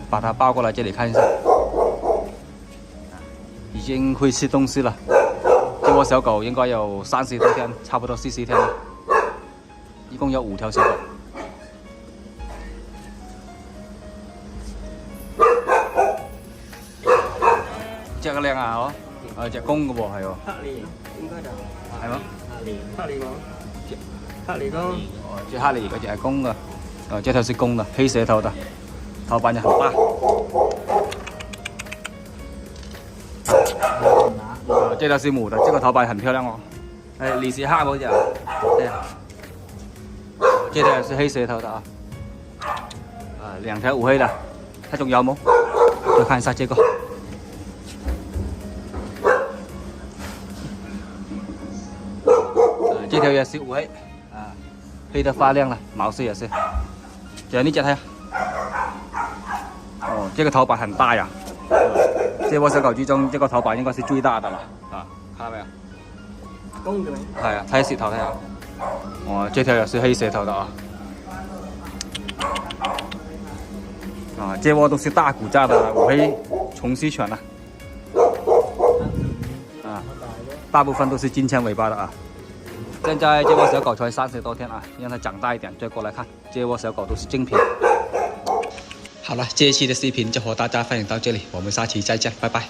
把它抱过来这里看一下，已经会吃东西了。这窝小狗应该有30多天，差不多40天了，一共有5条小狗。这个靚啊，嗬，隻公嘅喎，係喎。黑臉應該就係嗎？黑臉黑臉咯。哦，這哈利嗰隻係公的，這條是公的，黑舌頭的，頭板也很大。這條是母的，這個頭板很漂亮哦。哎，你是黑嗰隻啊？對啊。這條是黑舌頭的啊。2條烏黑的，它仲有冇？再看一下這個。這條也是烏黑，黑得發亮了，毛色也是。這你隻睇下，哦，這個頭板很大呀。這窩小狗之中，這個頭板應該是最大的了，看到沒有？公嘅咩？係啊，睇舌頭睇下。哦，這條也是黑舌頭的啊。這窩都是大骨架的烏黑松獅犬了。大部分都是金槍尾巴的啊。现在这窝小狗才30多天啊，让它长大一点再过来看。这窝小狗都是精品。好了，这一期的视频就和大家分享到这里，我们下期再见，拜拜。